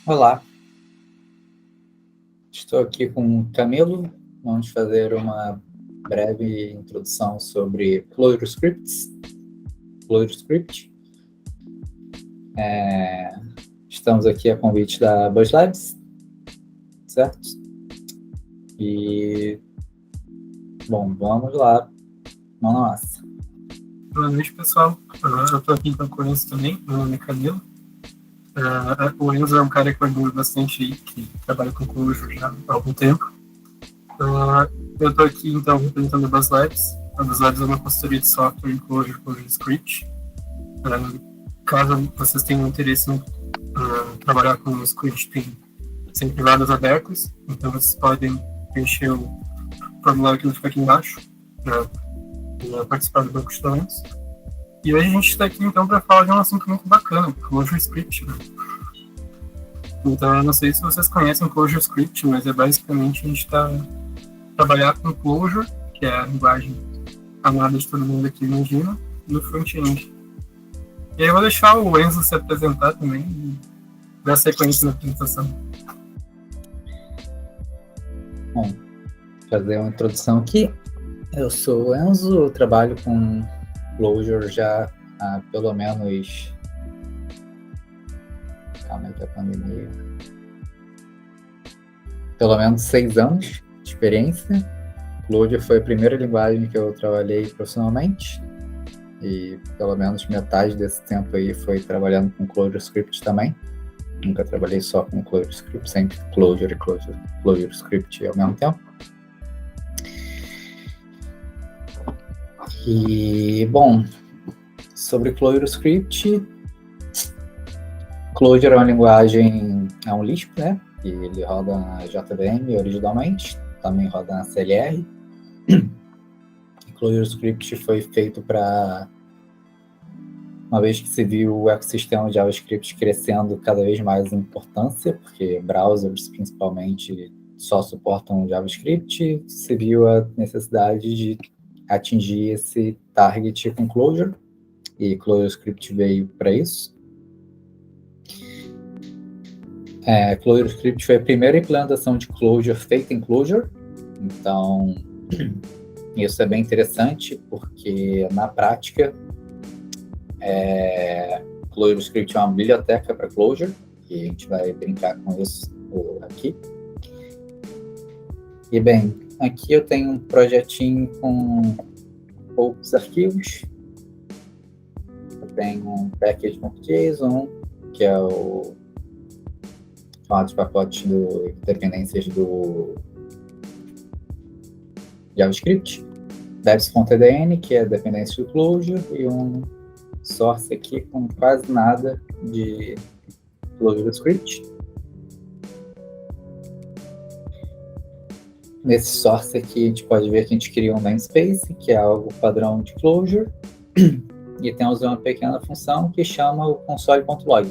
Olá, estou aqui com o Camilo. Vamos fazer uma breve introdução sobre ClojureScript. Estamos aqui a convite da Buzz Labs, certo? E, bom, vamos lá, mão na massa. Boa noite, pessoal. Eu estou aqui então com o Enzo também, meu nome é Camilo. O Enzo é um cara que eu admiro bastante aí, que trabalha com Clojure já há algum tempo. Eu estou aqui então representando a Buzz Labs. A Buzz Labs é uma consultoria de software em ClojureScript. Caso vocês tenham interesse em trabalhar com o Script, tem sempre vagas abertas, então vocês podem preencher o formulário que fica aqui embaixo para participar do banco de talentos. E hoje a gente está aqui então para falar de um assunto muito bacana, ClojureScript. Né? Então eu não sei se vocês conhecem ClojureScript, mas é basicamente a gente está trabalhar com Clojure, que é a linguagem amada de todo mundo aqui, imagina, no front-end. E aí eu vou deixar o Enzo se apresentar também e dar sequência na apresentação. Bom, fazer uma introdução aqui. Eu sou o Enzo, eu trabalho com Clojure já há pelo menos... Calma aí que a pandemia... Pelo menos 6 anos de experiência. Clojure foi a primeira linguagem que eu trabalhei profissionalmente. E pelo menos metade desse tempo aí foi trabalhando com ClojureScript também. Nunca trabalhei só com ClojureScript, sempre Clojure e ClojureScript ao mesmo tempo. E, bom, sobre ClojureScript, Clojure é uma linguagem, é um Lisp, né? E ele roda na JVM originalmente, também roda na CLR. ClojureScript foi feito para, uma vez que se viu o ecossistema de JavaScript crescendo cada vez mais em importância, porque browsers principalmente só suportam JavaScript, se viu a necessidade de atingir esse target com Clojure, e ClojureScript veio para isso. ClojureScript foi a primeira implementação de Clojure feita em Clojure, então isso é bem interessante, porque na prática ClojureScript é uma biblioteca para Clojure, e a gente vai brincar com isso aqui. E bem, aqui eu tenho um projetinho com poucos arquivos. Eu tenho um package.json, que é o formato de pacote de dependências do JavaScript, devs.tdn, que é dependência do Clojure, e um source aqui com quase nada de ClojureScript. Nesse source aqui a gente pode ver que a gente criou um namespace, que é algo padrão de Clojure, e temos uma pequena função que chama o console.log.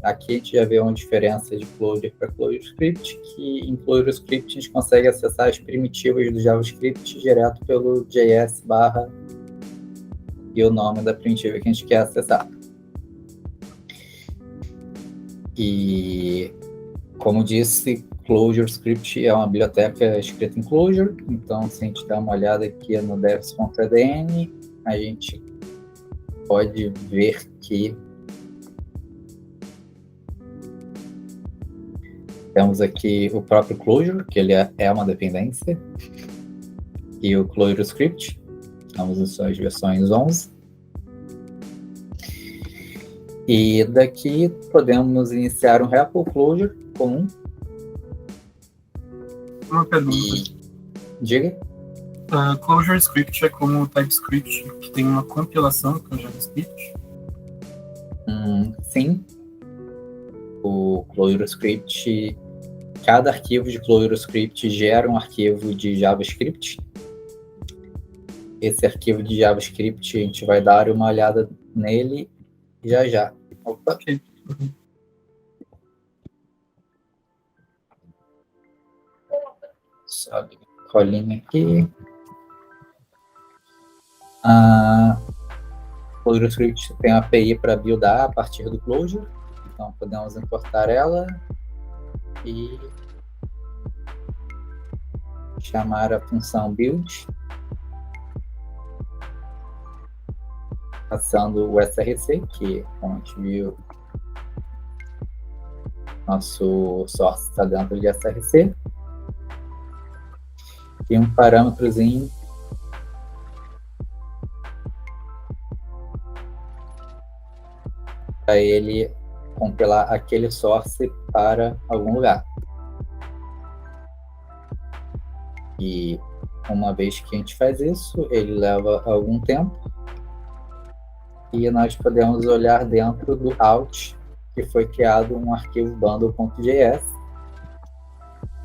Aqui a gente já vê uma diferença de Clojure para ClojureScript, que em ClojureScript a gente consegue acessar as primitivas do JavaScript direto pelo JS/ e o nome da primitiva que a gente quer acessar. E, como disse, ClojureScript é uma biblioteca escrita em Clojure, então se a gente dá uma olhada aqui no devs.tdn, a gente pode ver que temos aqui o próprio Clojure, que ele é uma dependência, e o ClojureScript, ambas as suas versões 11. E daqui podemos iniciar um REPL Clojure comum. Uma pergunta. Diga. ClojureScript é como o TypeScript, que tem uma compilação com o JavaScript? Sim. O ClojureScript, cada arquivo de ClojureScript gera um arquivo de JavaScript. Esse arquivo de JavaScript a gente vai dar uma olhada nele já. Opa. Ok. Sobe colinha aqui. ClojureScript tem a API para buildar a partir do Clojure. Então podemos importar ela e chamar a função build, passando o src, que, como a gente viu, nosso source está dentro de src, e um parâmetrozinho para ele compilar aquele source para algum lugar. E uma vez que a gente faz isso, ele leva algum tempo e nós podemos olhar dentro do out que foi criado um arquivo bundle.js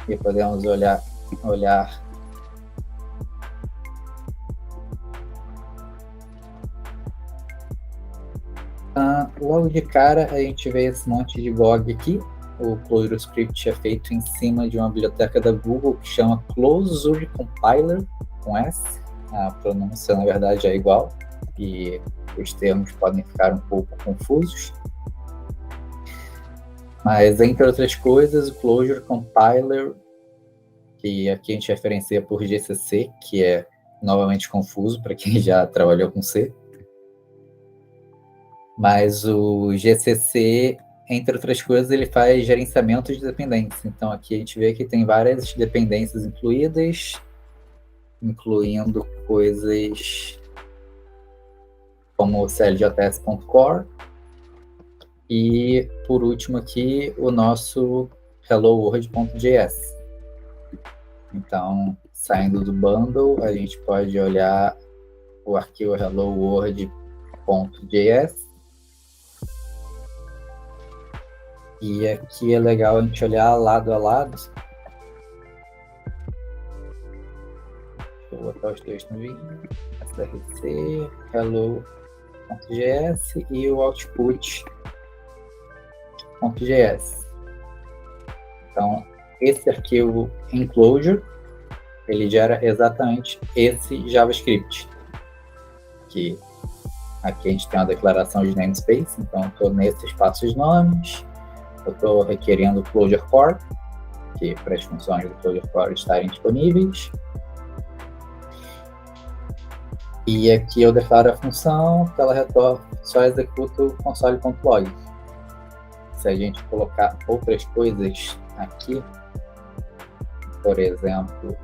e podemos olhar logo de cara a gente vê esse monte de GOG aqui. O ClojureScript é feito em cima de uma biblioteca da Google que chama Closure Compiler, com S. A pronúncia, na verdade, é igual e os termos podem ficar um pouco confusos. Mas, entre outras coisas, o Clojure Compiler, que aqui a gente referencia por GCC, que é novamente confuso para quem já trabalhou com C. Mas o GCC, entre outras coisas, ele faz gerenciamento de dependências. Então, aqui a gente vê que tem várias dependências incluídas, incluindo coisas como o cljs.core. E, por último aqui, o nosso helloworld.js. Então, saindo do bundle, a gente pode olhar o arquivo helloworld.js. E aqui é legal a gente olhar lado a lado. Vou botar os dois no vídeo. src, hello.js e o output.js. Então, esse arquivo enclosure, ele gera exatamente esse JavaScript. Que aqui a gente tem uma declaração de namespace, então eu estou nesse espaço de nomes. Eu estou requerendo o Clojure Core, que para as funções do Clojure Core estarem disponíveis. E aqui eu declaro a função que ela só executa o console.log. Se a gente colocar outras coisas aqui, por exemplo,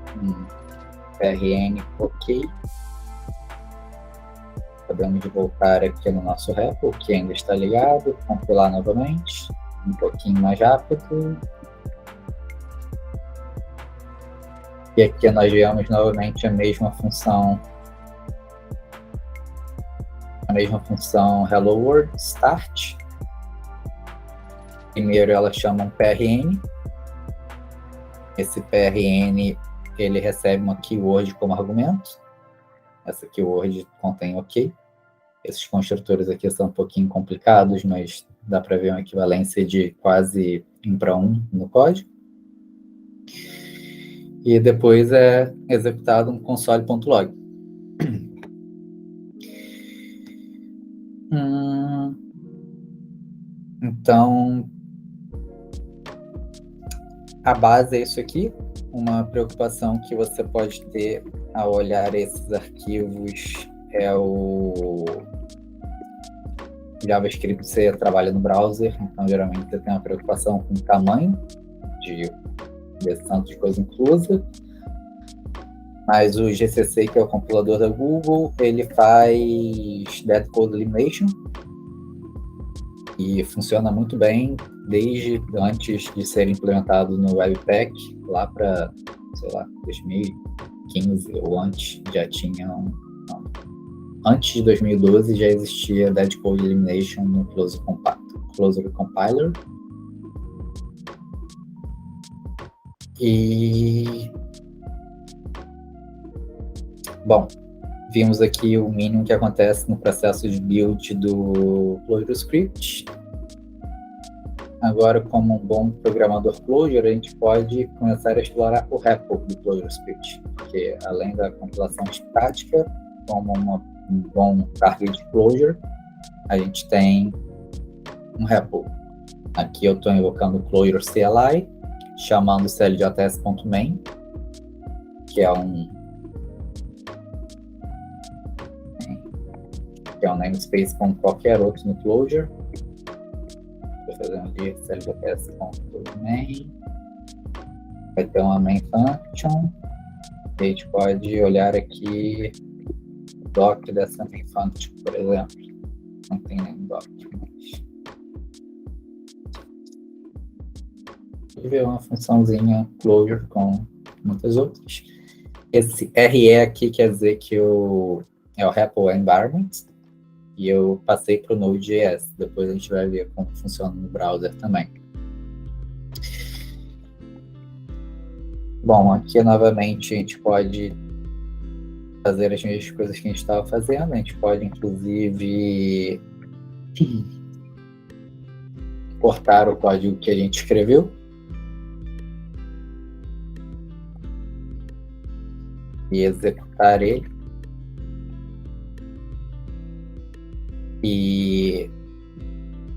prn ok, podemos voltar aqui no nosso repo, que ainda está ligado, compilar novamente, um pouquinho mais rápido. E aqui nós vemos novamente a mesma função hello world start. Primeiro ela chama um prn. Esse prn ele recebe uma keyword como argumento. Essa keyword contém ok. Esses construtores aqui são um pouquinho complicados, mas dá para ver uma equivalência de quase 1:1 no código. E depois é executado um console.log. Então, a base é isso aqui. Uma preocupação que você pode ter ao olhar esses arquivos é o JavaScript. Você trabalha no browser, então geralmente você tem uma preocupação com o tamanho desse tanto de coisa inclusa. Mas o GCC, que é o compilador da Google, ele faz Dead Code Elimination e funciona muito bem desde antes de ser implementado no Webpack, lá para, 2015 ou antes, antes de 2012 já existia Dead Code Elimination no Clojure Compiler. E bom, vimos aqui o mínimo que acontece no processo de build do ClojureScript. Agora, como um bom programador Clojure, a gente pode começar a explorar o repo do ClojureScript, porque além da compilação estática, como um bom target Clojure, a gente tem um repo. Aqui eu estou invocando o Clojure CLI, chamando o cljs.main, que é um namespace como qualquer outro no Clojure. Estou fazendo aqui cljs.main. Vai ter uma main function. E a gente pode olhar aqui o doc dessa main function, por exemplo. Não tem nenhum doc, mas ver uma funçãozinha Clojure com muitas outras. Esse RE aqui quer dizer que é o REPL Environment, e eu passei para o Node.js. Depois a gente vai ver como funciona no browser também. Bom, aqui novamente a gente pode fazer as mesmas coisas que a gente estava fazendo. A gente pode inclusive cortar o código que a gente escreveu e executar ele. E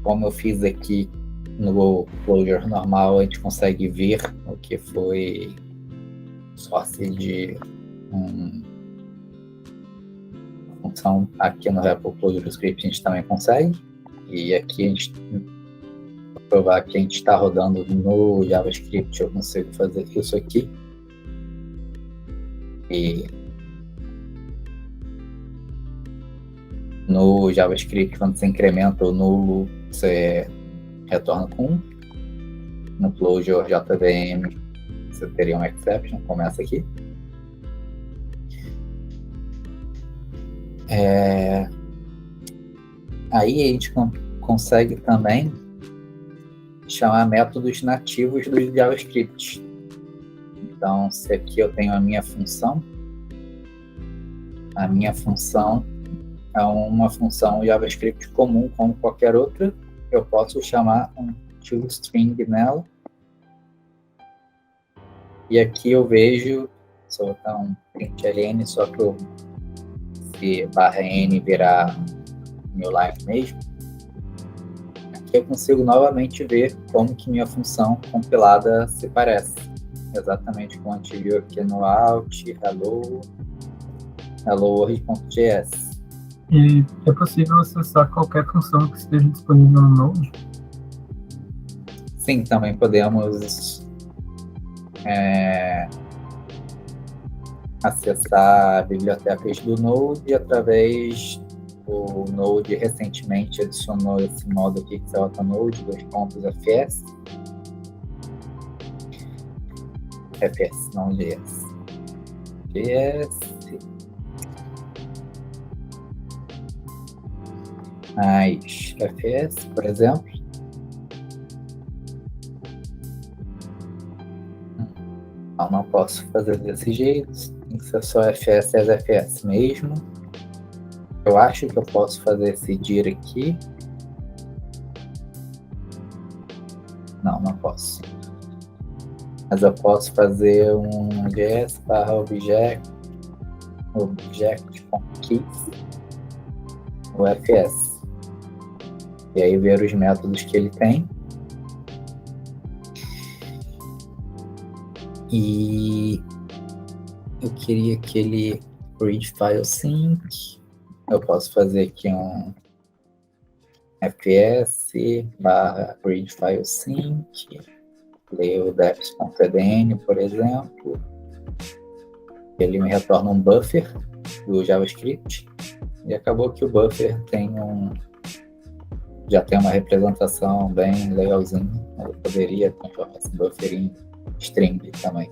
como eu fiz aqui no Clojure normal, a gente consegue ver o que foi source de função. Aqui no REPL Clojure Script a gente também consegue. E aqui a gente provar que a gente está rodando no JavaScript, eu consigo fazer isso aqui. E no JavaScript, quando você incrementa o nulo, você retorna com 1. No Clojure JVM, você teria um exception, começa aqui. Aí a gente consegue também chamar métodos nativos do JavaScript. Então, se aqui eu tenho a minha função é uma função JavaScript comum como qualquer outra. Eu posso chamar um toString nela. E aqui eu vejo, se eu botar um println, só que se /n virar new line mesmo, aqui eu consigo novamente ver como que minha função compilada se parece. Exatamente como a gente viu aqui no out, hello-world.js. E é possível acessar qualquer função que esteja disponível no Node? Sim, também podemos acessar bibliotecas do Node através do Node. Recentemente adicionou esse modo aqui que você bota Node, /fs. fs, não JS. JS. Mais fs, por exemplo. Não posso fazer desse jeito. Tem que ser só fs as fs mesmo. Eu acho que eu posso fazer esse dir aqui. Não posso. Mas eu posso fazer um js/object.keys o fs. E aí ver os métodos que ele tem. E eu queria que ele read file sync. Eu posso fazer aqui um fs/read file sync, ler o deps.edn, por exemplo. Ele me retorna um buffer do JavaScript. E acabou que o buffer já tem uma representação bem legalzinha. Eu poderia transformar esse buffer em string também.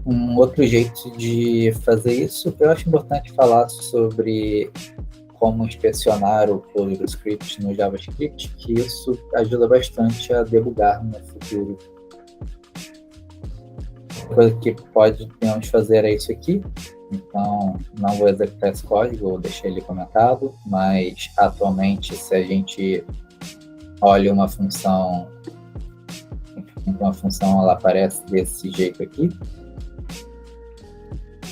Um outro jeito de fazer isso, eu acho importante falar sobre como inspecionar o Clojure Script no JavaScript, que isso ajuda bastante a debugar no futuro. A coisa que podemos fazer é isso aqui. Então, não vou executar esse código, vou deixar ele comentado, mas atualmente, se a gente olha uma função, ela aparece desse jeito aqui.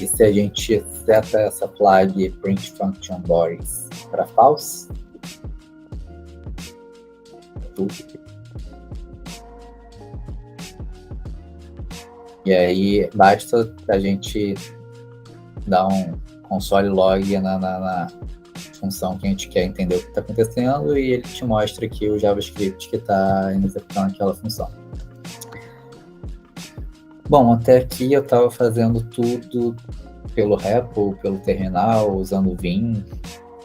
E se a gente seta essa flag print function bodies para false, e aí basta a gente dar um console log na função que a gente quer entender o que está acontecendo e ele te mostra aqui o JavaScript que está executando aquela função. Bom, até aqui eu estava fazendo tudo pelo REPL, pelo terminal, usando o Vim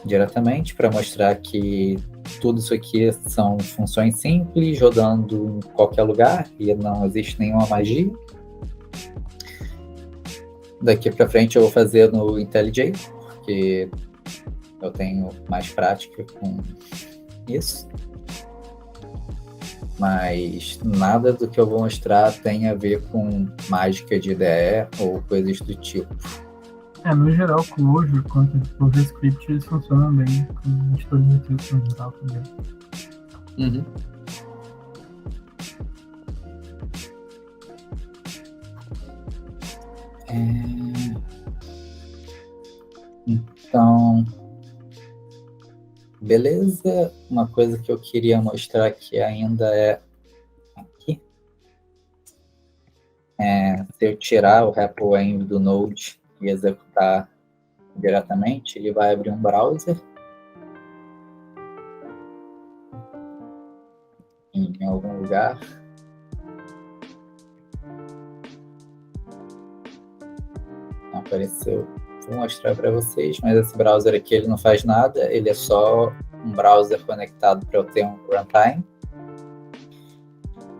diretamente para mostrar que tudo isso aqui são funções simples, rodando em qualquer lugar e não existe nenhuma magia. Daqui para frente eu vou fazer no IntelliJ, porque eu tenho mais prática com isso. Mas nada do que eu vou mostrar tem a ver com mágica de IDE ou coisas do tipo. No geral, Clojure quanto Clojure Script, eles funcionam bem com editores de texto no geral também. Uhum. Então, beleza. Uma coisa que eu queria mostrar aqui ainda é aqui. Se eu tirar o REPL-env do Node e executar diretamente, ele vai abrir um browser em algum lugar. Não apareceu. Vou mostrar para vocês, mas esse browser aqui ele não faz nada, ele é só um browser conectado para eu ter um runtime.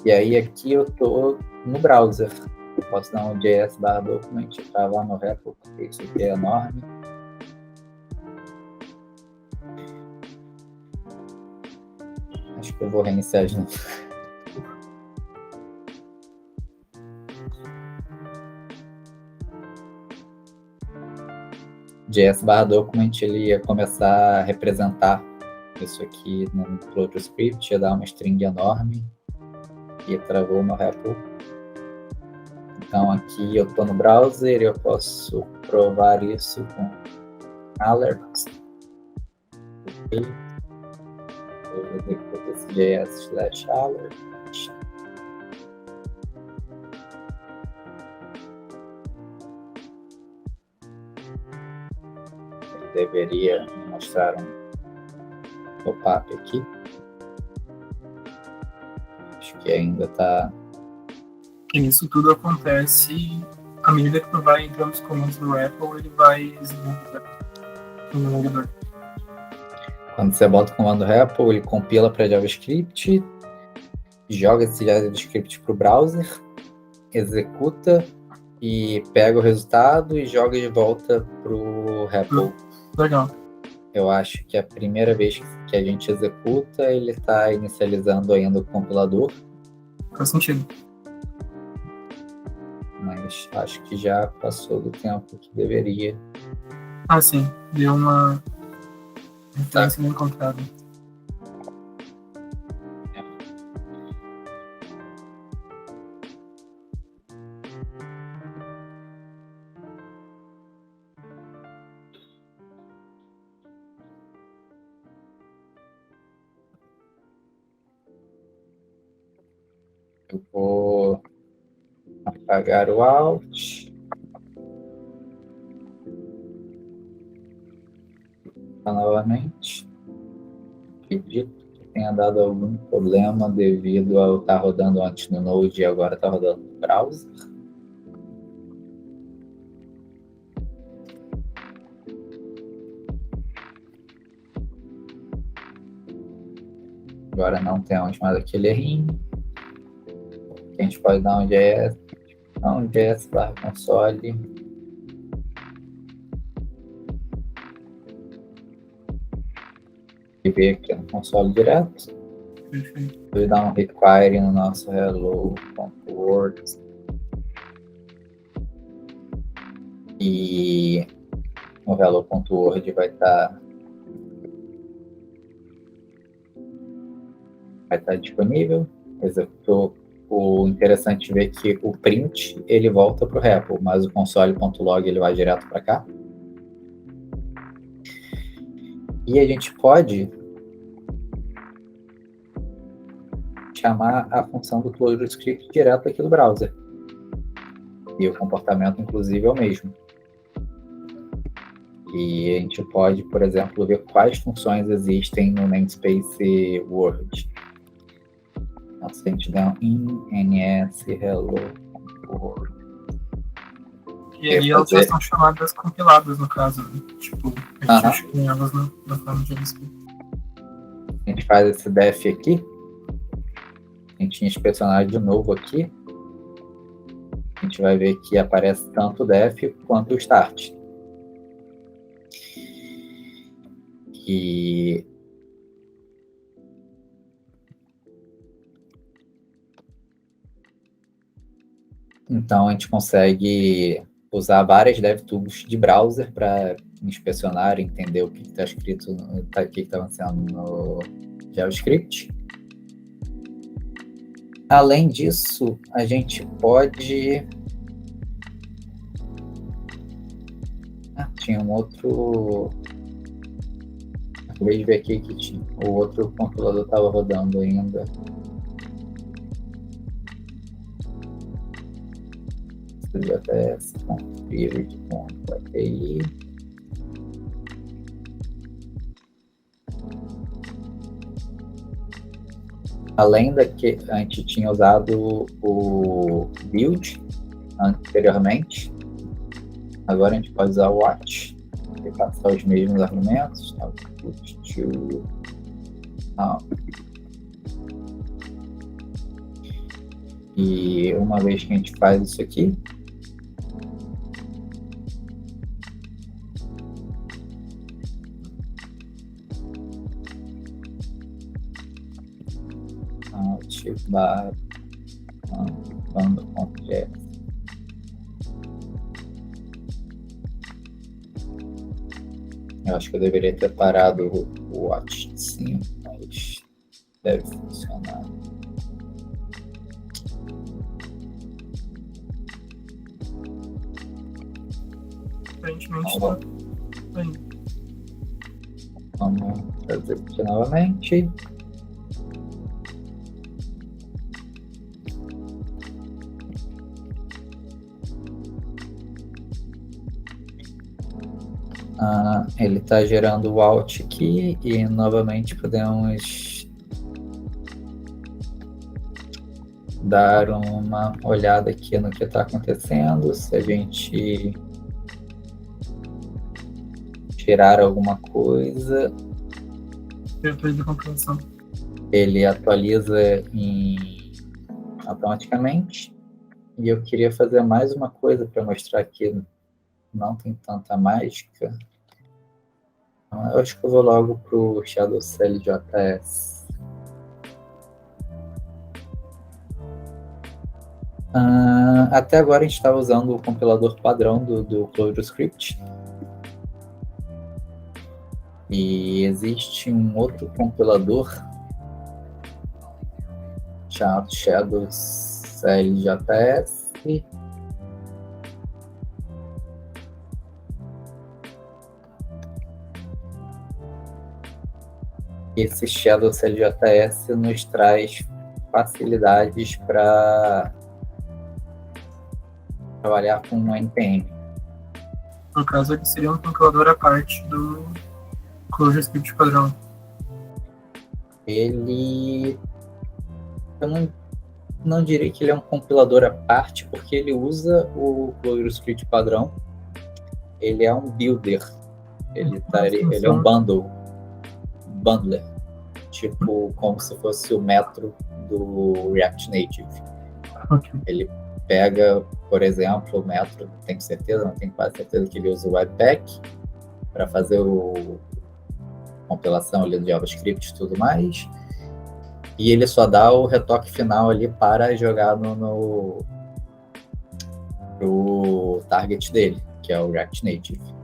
E aí aqui eu tô no browser. Eu posso dar um js/document e travar no REPL, porque isso aqui é enorme. Acho que eu vou reiniciar de novo. js/document ele ia começar a representar isso aqui no Clojure Script, ia dar uma string enorme e travou no REPL. Então aqui eu estou no browser, eu posso provar isso com alerts. Okay. Eu executo esse js/alert. Deveria mostrar um pop-up aqui. Acho que ainda está. E isso tudo acontece à medida que tu vai entrando nos comandos do REPL, ele vai exibindo no navegador. Quando você bota o comando REPL, ele compila para JavaScript, joga esse JavaScript para o browser, executa e pega o resultado e joga de volta para o REPL. Legal. Eu acho que a primeira vez que a gente executa, ele está inicializando ainda o compilador. Faz sentido. Mas acho que já passou do tempo que deveria. Ah, sim. Deu uma referência não encontrada. Eu vou apagar o Alt. Novamente. Acredito que tenha dado algum problema devido ao estar rodando antes no Node e agora está rodando no browser. Agora não temos mais aquele errinho. A gente pode dar um js/console. E ver aqui no console direto. Perfeito. Vou dar um require no nosso hello.word. E o hello.word vai estar disponível. Executou o interessante de ver que o print ele volta para o REPL, mas o console.log ele vai direto para cá. E a gente pode chamar a função do ClojureScript direto aqui do browser. E o comportamento, inclusive, é o mesmo. E a gente pode, por exemplo, ver quais funções existem no namespace Word. Então, se a gente der um ns hello Word. E aí elas já são chamadas compiladas, no caso. Né? Tipo, a gente acha que elas na forma de JavaScript. A gente faz esse def aqui. A gente inspecionar de novo aqui. A gente vai ver que aparece tanto o def quanto o start. E então a gente consegue usar várias DevTools de browser para inspecionar, entender o que está escrito, o que está acontecendo no JavaScript. Além disso, a gente pode... tinha um outro... Acabei de ver aqui que tinha... o outro compilador estava rodando ainda. JS.period.api. Além da que a gente tinha usado o build anteriormente, agora a gente pode usar o watch e passar os mesmos argumentos. E uma vez que a gente faz isso aqui, bando.js. Eu acho que eu deveria ter parado o watch sim, mas deve funcionar. Aparentemente tá bem. Vamos fazer aqui novamente. Ele está gerando o out aqui e novamente podemos dar uma olhada aqui no que está acontecendo. Se a gente tirar alguma coisa, ele atualiza automaticamente. E eu queria fazer mais uma coisa para mostrar que não tem tanta mágica. Eu acho que eu vou logo para o Shadow CLJS. Até agora a gente estava usando o compilador padrão do ClojureScript. E existe um outro compilador chamado Shadow CLJS. Esse Shadow CLJS nos traz facilidades para trabalhar com um NPM. No caso, ele seria um compilador à parte do ClojureScript padrão. Ele... Eu não diria que ele é um compilador à parte, porque ele usa o ClojureScript padrão. Ele é um builder. Ele é um bundler. Tipo, como se fosse o metro do React Native. Okay. Ele pega, por exemplo, o metro, tenho certeza, não tenho quase certeza que ele usa o Webpack para fazer a compilação ali do JavaScript e tudo mais. E ele só dá o retoque final ali para jogar no target dele, que é o React Native.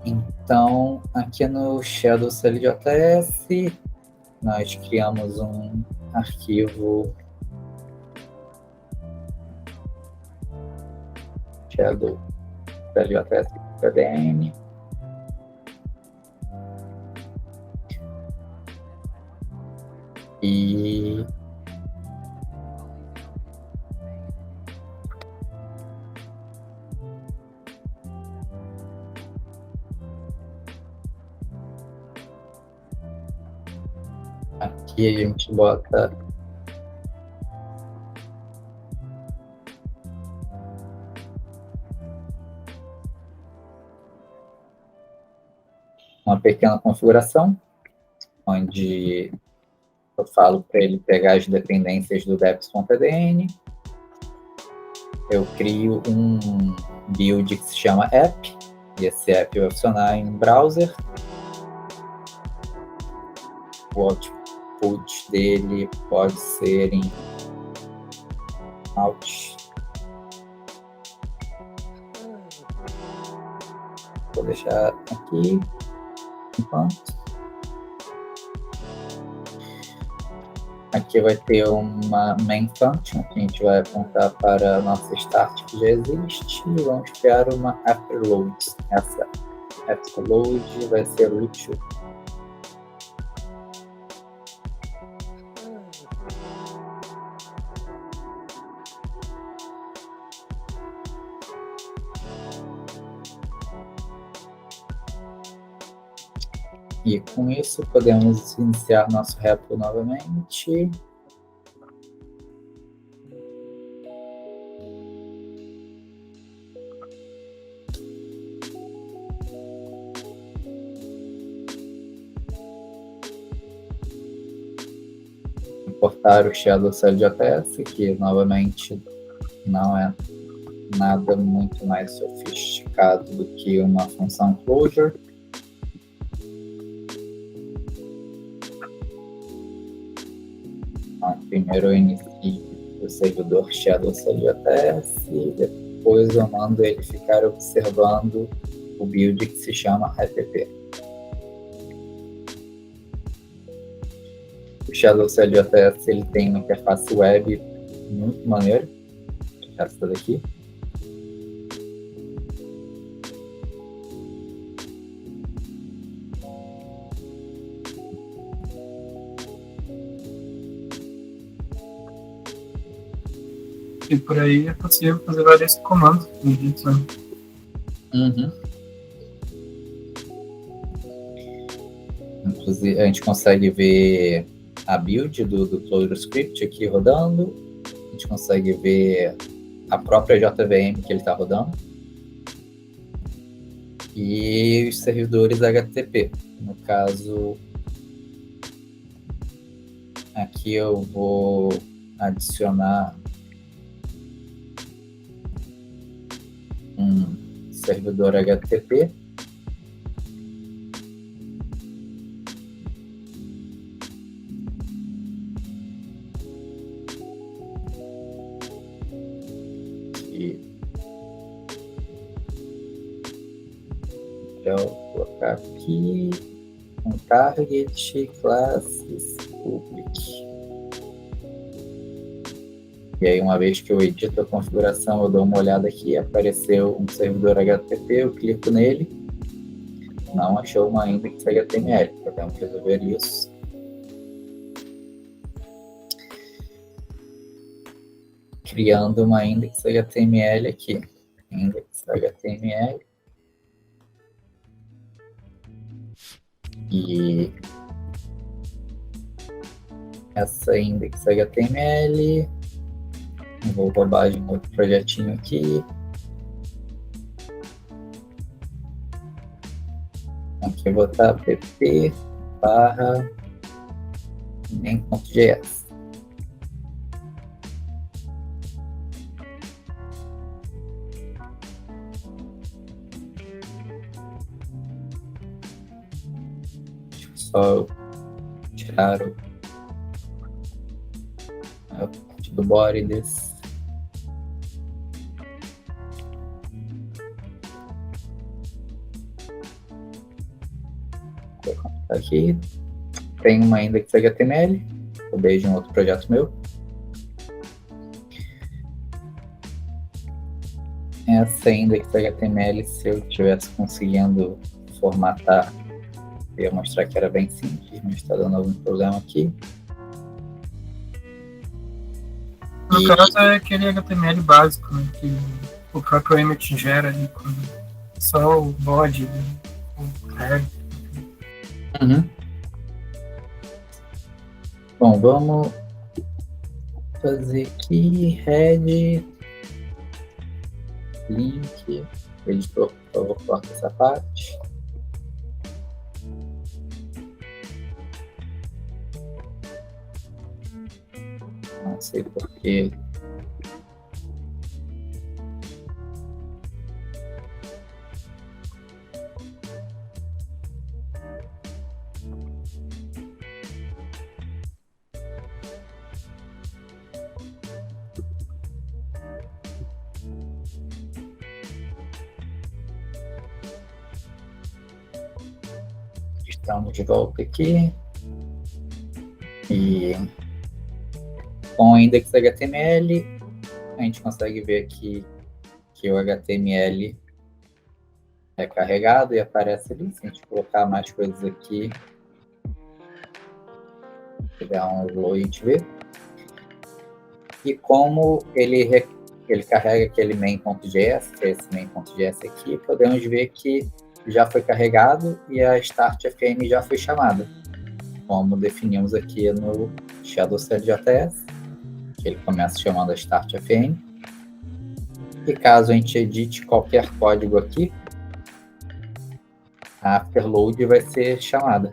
Então, aqui no Shadow CLJS, nós criamos um arquivo shadow CLJS.pdm. E aqui a gente bota uma pequena configuração, onde eu falo para ele pegar as dependências do deps.pdn. Eu crio um build que se chama app, e esse app vai funcionar em browser. O output dele pode ser em out. Vou deixar aqui enquanto. Aqui vai ter uma main function que a gente vai apontar para a nossa start que já existe e vamos criar uma afterload. Essa afterload vai ser útil e com isso podemos iniciar nosso repo novamente. Importar o shadow CLJS, que novamente não é nada muito mais sofisticado do que uma função closure. Então, primeiro eu inicio o servidor shadow CLJS e depois eu mando ele ficar observando o build que se chama app. O Shadow CLJS ele tem uma interface web muito maneira, essa daqui. E por aí é possível fazer vários comandos no Git, né? Uhum. Inclusive, a gente consegue ver a build do Clojure Script aqui rodando. A gente consegue ver a própria JVM que ele está rodando. E os servidores HTTP. No caso, aqui eu vou adicionar um servidor HTTP. Eu vou colocar aqui um target classes public. E aí, uma vez que eu edito a configuração, eu dou uma olhada aqui, apareceu um servidor HTTP, eu clico nele, não achou uma index HTML, podemos resolver isso. Criando uma index HTML aqui, index HTML. E essa index HTML, eu vou roubar de um outro projetinho aqui. Aqui eu vou botar app barra main.js. Só tirar a parte do body desse. Vou colocar aqui. tem uma index.html, roubei de um outro projeto meu. Essa index.html, se eu estivesse conseguindo formatar, eu ia mostrar que era bem simples, mas está dando algum problema aqui. No caso é aquele HTML básico, né, que o próprio Emmet gera ali, só o body, o tag. Bom, vamos fazer aqui head link, editor, por favor, corta essa parte. Não sei porquê. Estamos de volta aqui. E com o index.html, a gente consegue ver aqui que o HTML é carregado e aparece ali. Se a gente colocar mais coisas aqui, dá um load, a gente vê. E como ele carrega aquele main.js, que é esse main.js aqui, podemos ver que já foi carregado e a start.fn já foi chamada, como definimos aqui no Shadow.cell.js, que ele começa chamando a start.fn. E caso a gente edite qualquer código aqui, a afterload vai ser chamada.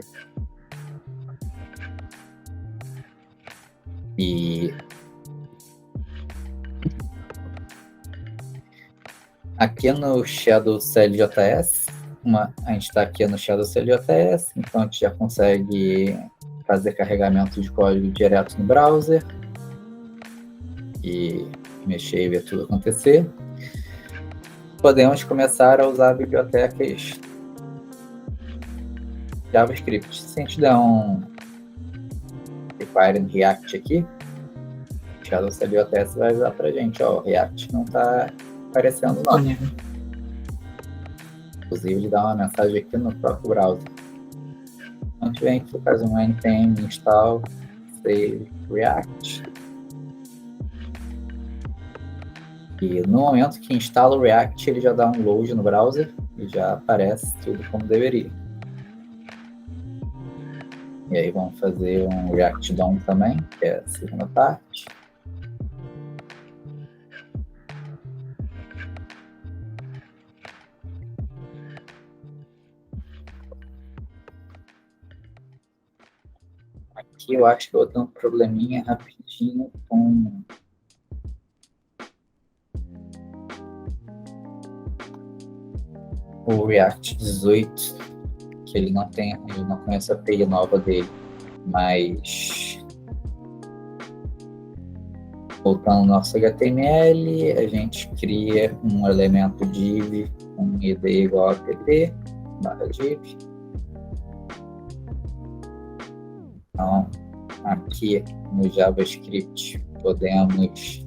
E aqui no Shadow.cell.js, a gente está aqui no Shadow.cell.js, então a gente já consegue fazer carregamento de código direto no browser e mexer e ver tudo acontecer. Podemos começar a usar bibliotecas JavaScript. Se a gente der um require no React aqui, o Shadow.cell.js vai avisar pra gente, ó, o React não está aparecendo não. Inclusive, ele dá uma mensagem aqui no próprio browser. Então, a gente vem aqui, faz um npm install save react. E no momento que instala o React, ele já dá um load no browser e já aparece tudo como deveria. E aí vamos fazer um React DOM também, que é a segunda parte. Aqui eu acho que eu vou ter um probleminha rapidinho com o React 18, que ele não conhece a API nova dele, mas voltando ao nosso HTML, a gente cria um elemento div com id igual a app /div. Então, aqui no JavaScript, podemos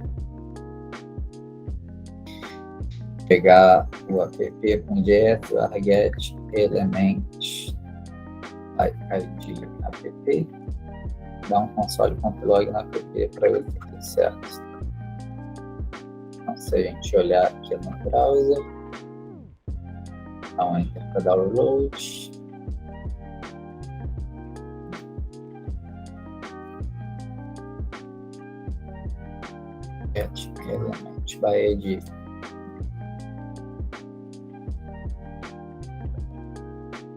pegar o app.js, get elements id app, dar um console.log na app para ver se tá tudo certo. Então, se a gente olhar aqui no browser, dá um enter para download. Get element by id.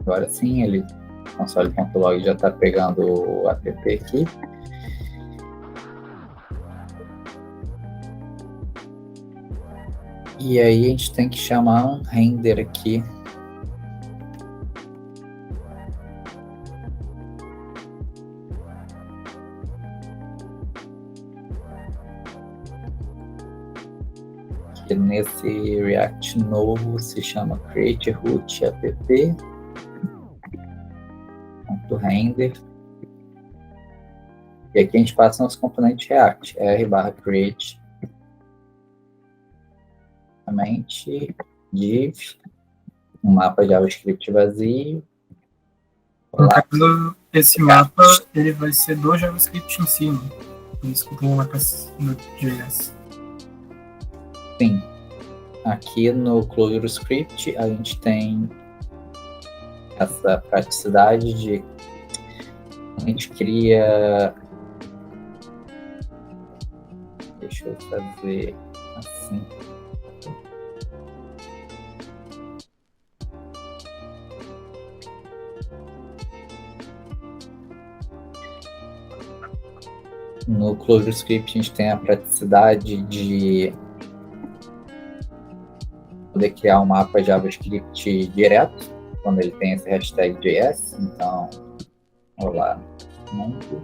Agora sim, ele console.log já está pegando o app aqui. E aí a gente tem que chamar um render aqui. Que nesse React novo se chama create root app. Render. E aqui a gente passa nos componentes React, r/create, div, um mapa JavaScript vazio. No caso, esse mapa ele vai ser do JavaScript em cima. Por isso que tem uma no JS. Sim. Aqui no ClojureScript a gente tem essa praticidade de a gente cria. Deixa eu fazer assim. No ClojureScript a gente tem a praticidade de poder criar um mapa JavaScript direto, quando ele tem esse hashtag JS. Então, olá, mundo.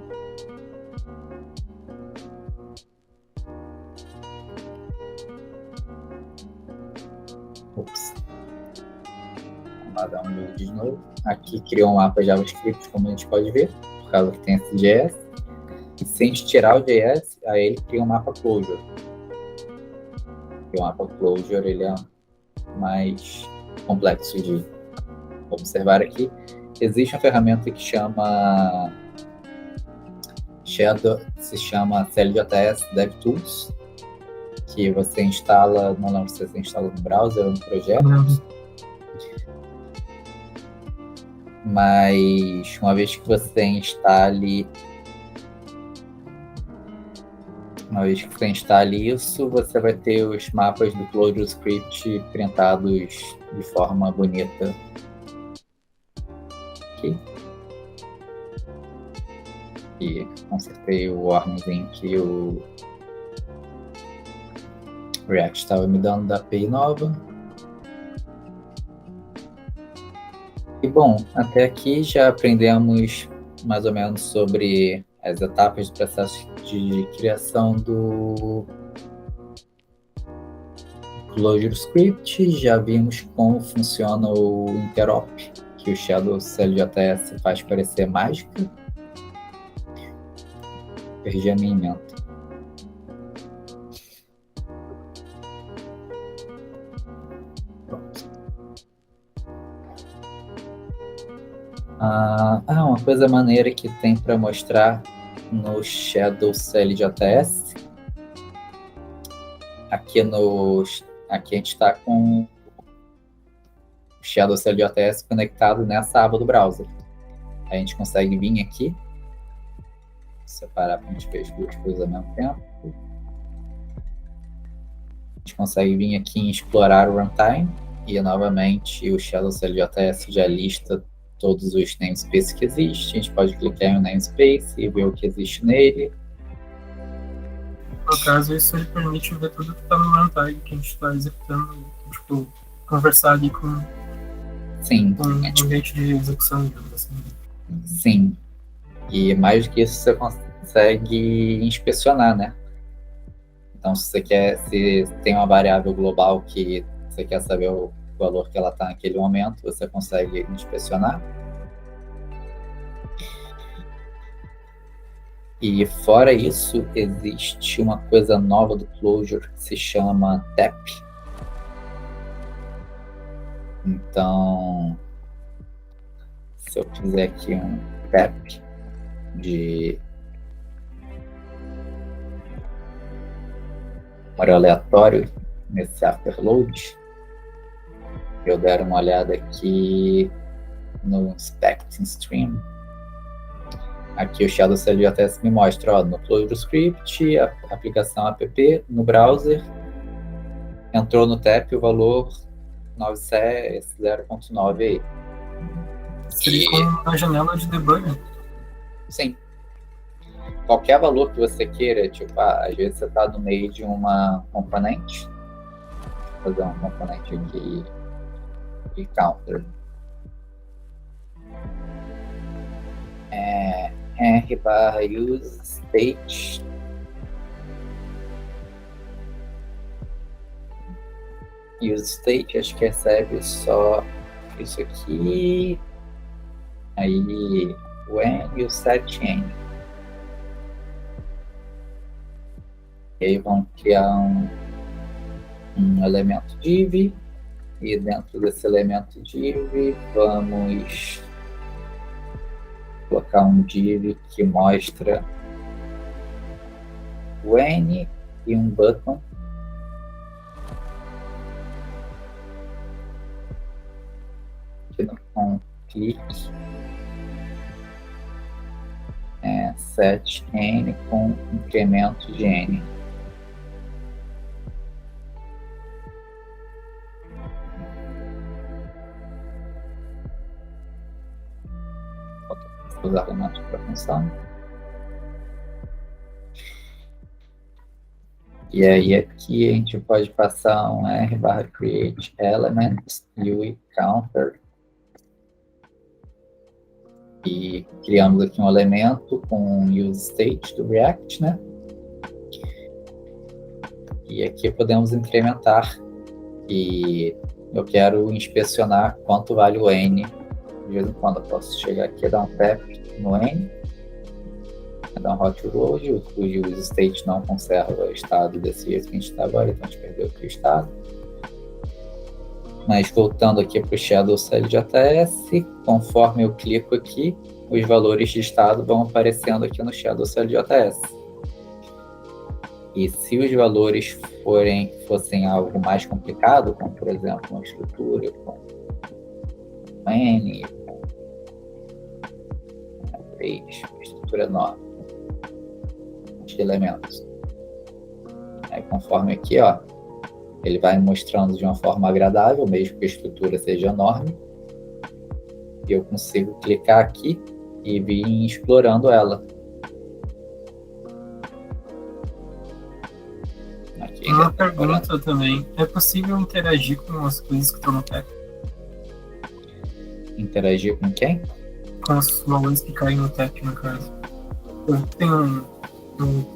Ops. Vamos lá dar um load de novo. Aqui criou um mapa JavaScript, como a gente pode ver, por causa que tem esse JS. E se a gente tirar o JS, aí ele cria um mapa Clojure. E o mapa Clojure ele é mais complexo de observar aqui. Existe uma ferramenta que chama Shadow, se chama CLJS DevTools, que você instala, não lembro se você instala no browser ou no projeto, mas uma vez que você instale isso, você vai ter os mapas do ClojureScript printados de forma bonita. Aqui. E consertei o warningzinho que o React estava me dando da API nova. E bom, até aqui já aprendemos mais ou menos sobre as etapas do processo de criação do ClojureScript. Já vimos como funciona o interop, que o Shadow CLJS faz parecer mágica. Perdi a minha emenda. Uma coisa maneira que tem para mostrar no Shadow CLJS. Aqui a gente está com o Shadow CLJS conectado nessa aba do browser. A gente consegue vir aqui, separar para a gente ver as duas coisas ao mesmo tempo. A gente consegue vir aqui em explorar o runtime e novamente o Shadow CLJS já lista todos os namespaces que existem. A gente pode clicar em um namespace e ver o que existe nele. No caso, isso ele permite ver tudo que está no runtime que a gente está executando, tipo, conversar ali com o ambiente de execução, digamos assim. Sim. E mais do que isso, você consegue inspecionar, né? Então, se tem uma variável global que você quer saber o valor que ela está naquele momento, você consegue inspecionar. E fora isso, existe uma coisa nova do Clojure que se chama TAP. Então, se eu fizer aqui um TAP de número aleatório nesse afterload, eu der uma olhada aqui no Inspecting Stream, aqui o Shadow CLJS me mostra, no ClojureScript, a aplicação app, no browser, entrou no TAP o valor 0.9 aí. Seria como uma janela de debug? Sim. Qualquer valor que você queira, tipo, às vezes você está no meio de uma componente, vou fazer um componente aqui de counter. r/useState useState, acho que recebe só isso aqui, aí when e o setN. E aí vamos criar um elemento div, e dentro desse elemento div vamos colocar um div que mostra o N e um button com clique set N com incremento de N. Os argumentos para a função. E aí aqui a gente pode passar um r/create elements UI counter e criamos aqui um elemento com use state do React, né? E aqui podemos incrementar e eu quero inspecionar quanto vale o N. De vez em quando eu posso chegar aqui e dar um tap no N, dar um hot road, o use state não conserva o estado desse jeito que a gente está agora, então a gente perdeu aqui o estado. Mas voltando aqui para o Shadow CLJS, conforme eu clico aqui, os valores de estado vão aparecendo aqui no Shadow CLJS. E se os valores fossem algo mais complicado, como por exemplo uma estrutura com N, estrutura enorme de elementos. Aí, conforme aqui, ó, ele vai mostrando de uma forma agradável, mesmo que a estrutura seja enorme. E eu consigo clicar aqui e vir explorando ela. Aqui, uma pergunta também. É possível interagir com as coisas que estão no teto? Interagir com quem? Com os valores que caem no teto, no caso. Eu tenho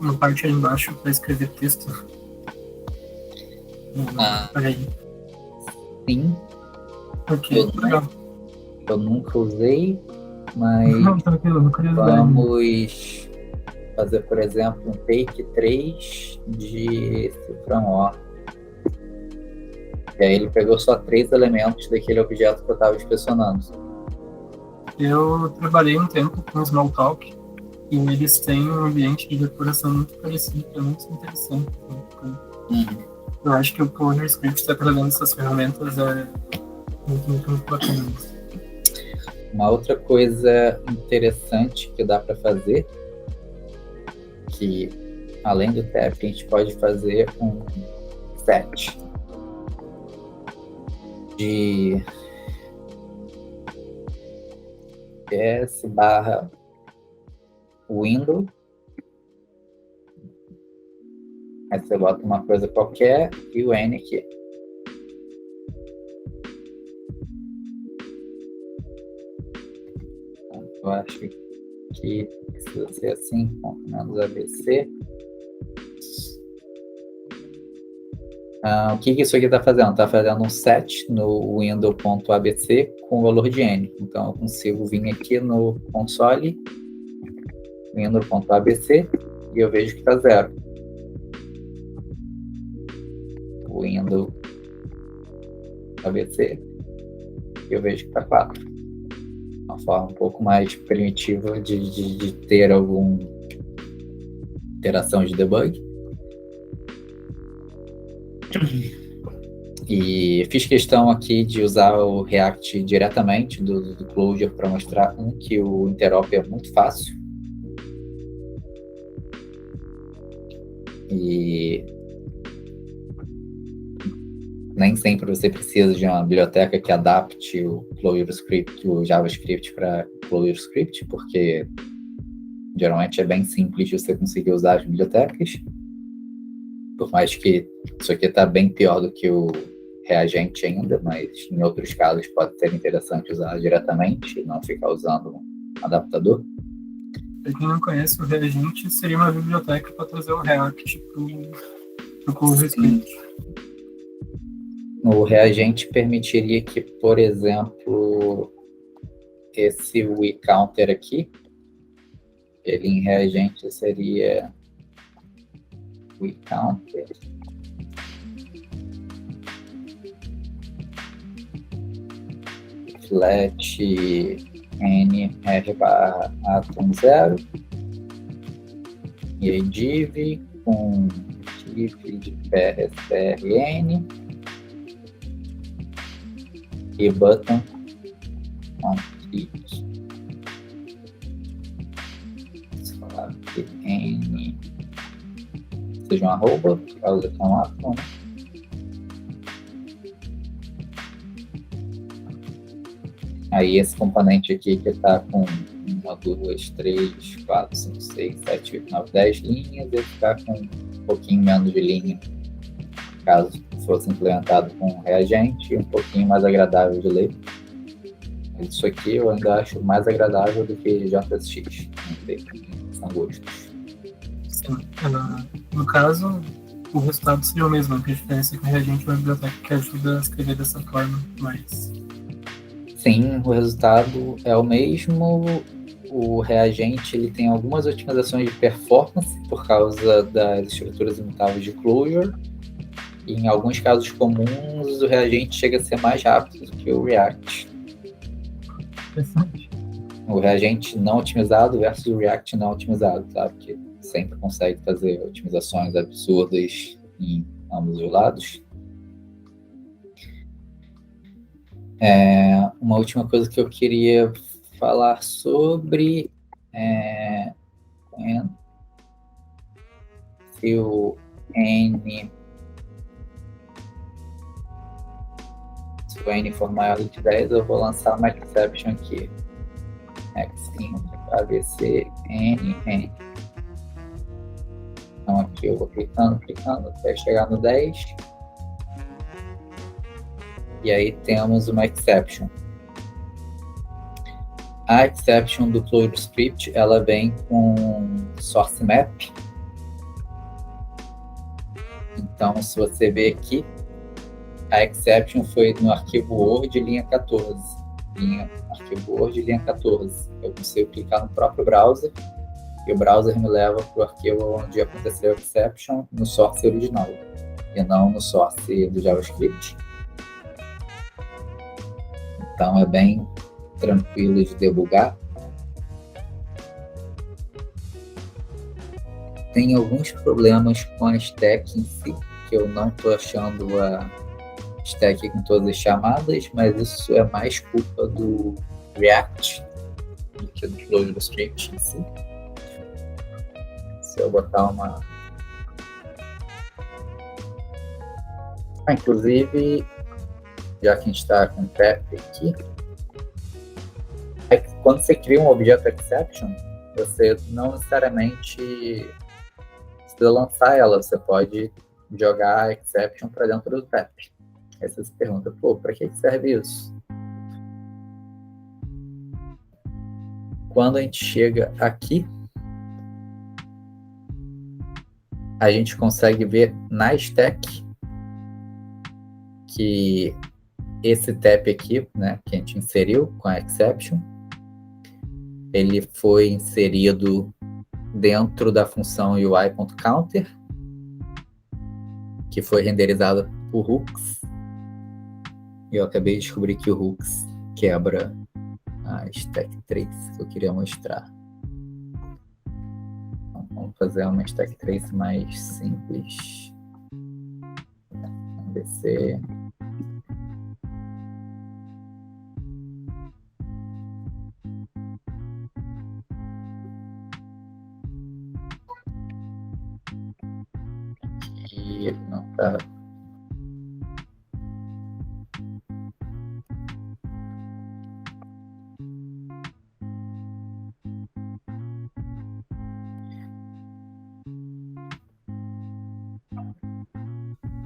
uma parte ali embaixo para escrever texto. Olha aí. Sim. Ok, legal. Eu nunca usei, mas Não, tranquilo, não queria usar. Vamos fazer, por exemplo, um take 3 de cifrão O. E aí ele pegou só 3 elementos daquele objeto que eu estava inspecionando. Eu trabalhei um tempo com Smalltalk e eles têm um ambiente de decoração muito parecido, que é muito interessante. Eu acho que o Closure está trazendo essas ferramentas muito bacana. Uma outra coisa interessante que dá para fazer, que além do tap, a gente pode fazer um set de s/window. Aí você bota uma coisa qualquer e o N aqui. Então, eu acho que precisa ser assim, menos ABC. O que isso aqui está fazendo? Está fazendo um set no window.abc com o valor de N. Então eu consigo vir aqui no console, window.abc, e eu vejo que está 0. Window ABC, e eu vejo que está 4. Uma forma um pouco mais primitiva de ter alguma interação de debug. E fiz questão aqui de usar o React diretamente do Clojure para mostrar que o interop é muito fácil. E nem sempre você precisa de uma biblioteca que adapte o ClojureScript, o JavaScript para ClojureScript, porque geralmente é bem simples de você conseguir usar as bibliotecas. Por mais que isso aqui está bem pior do que o reagente ainda, mas em outros casos pode ser interessante usar diretamente e não ficar usando um adaptador. Para quem não conhece, o reagente seria uma biblioteca para trazer o React para o ClojureScript. O reagente permitiria que, por exemplo, esse WeCounter aqui, ele em reagente seria counter. Flat n r barra atom 0 e aí div com div de PSRN e button complete. Vamos falar que n seja um arroba, por causa que é um atom, né? Aí esse componente aqui que está com 1, 2, 3, 4, 5, 6, 7, 8, 9, 10 linhas, ele ficar com um pouquinho menos de linha, caso fosse implementado com reagente, e um pouquinho mais agradável de ler. Mas isso aqui eu ainda acho mais agradável do que JSX, são gostos. Sim, no caso, o resultado seria o mesmo, a diferença é que o reagente é uma biblioteca que ajuda a escrever dessa forma, mas... Sim, o resultado é o mesmo. O reagente ele tem algumas otimizações de performance por causa das estruturas imutáveis de Clojure. E em alguns casos comuns, o reagente chega a ser mais rápido do que o React. Interessante. O reagente não otimizado versus o React não otimizado, sabe? Que sempre consegue fazer otimizações absurdas em ambos os lados. Uma última coisa que eu queria falar sobre se o N for maior do que 10, eu vou lançar uma exception aqui. X5, ABC, N. Então aqui eu vou clicando até chegar no 10. E aí temos uma exception. A exception do ClojureScript, ela vem com source map. Então, se você ver aqui, a exception foi no arquivo Word, linha 14. Arquivo Word, linha 14. Eu consigo clicar no próprio browser e o browser me leva para o arquivo onde aconteceu a exception no source original e não no source do JavaScript. Então é bem tranquilo de debugar. Tem alguns problemas com a stack em si, que eu não estou achando a stack com todas as chamadas, mas isso é mais culpa do React do que do ClojureScript em si. Se eu botar uma... inclusive, já que a gente está com trap aqui, quando você cria um objeto exception, você não necessariamente precisa lançar ela, você pode jogar a exception para dentro do trap. Aí você se pergunta, para que serve isso? Quando a gente chega aqui, a gente consegue ver na stack que esse tap aqui, né, que a gente inseriu com a exception, ele foi inserido dentro da função UI.counter, que foi renderizada por hooks. E eu acabei de descobrir que o hooks quebra a stack trace que eu queria mostrar. Então, vamos fazer uma stack trace mais simples. Vamos ver se... E não tá...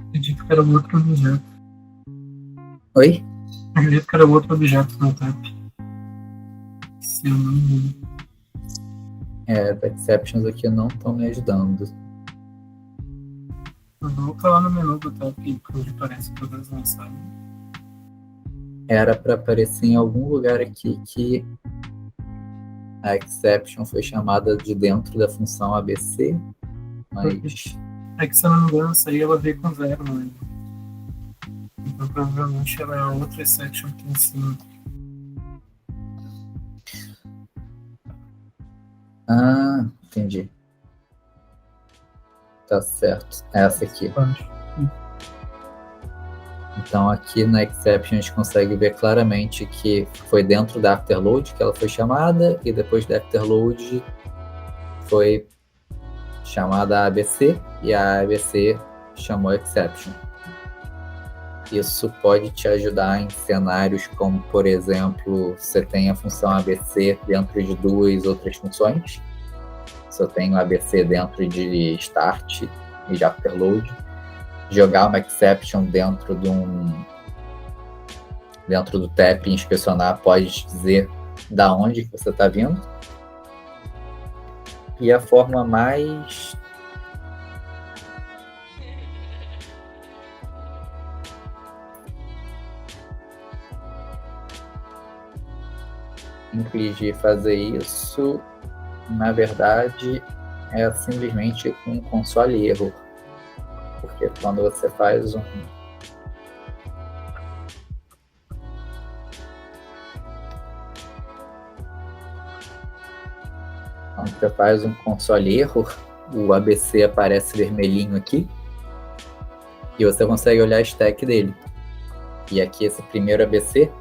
Acredito que era o outro objeto. Oi? Acredito que era o outro objeto no tap. Se eu não me engano. As exceptions aqui não estão me ajudando. Eu vou falar no menu do tap, onde aparece todas as mensagens. Era para aparecer em algum lugar aqui que a exception foi chamada de dentro da função ABC, mas É que, se eu não me engano, essa aí ela veio com 0, né? Então provavelmente ela é a outra exception que tem em cima. Entendi. Tá certo. É essa aqui. Então aqui na exception a gente consegue ver claramente que foi dentro da afterload que ela foi chamada, e depois da afterload foi chamada ABC, e a ABC chamou exception. Isso pode te ajudar em cenários como, por exemplo, você tem a função ABC dentro de duas outras funções. Se eu tenho ABC dentro de start e de afterload, jogar uma exception dentro do tap e inspecionar pode te dizer da onde que você está vindo. E a forma mais simples de fazer isso, na verdade, é simplesmente um console erro. Porque quando você faz um console erro, o ABC aparece vermelhinho aqui e você consegue olhar a stack dele. E aqui esse primeiro ABC,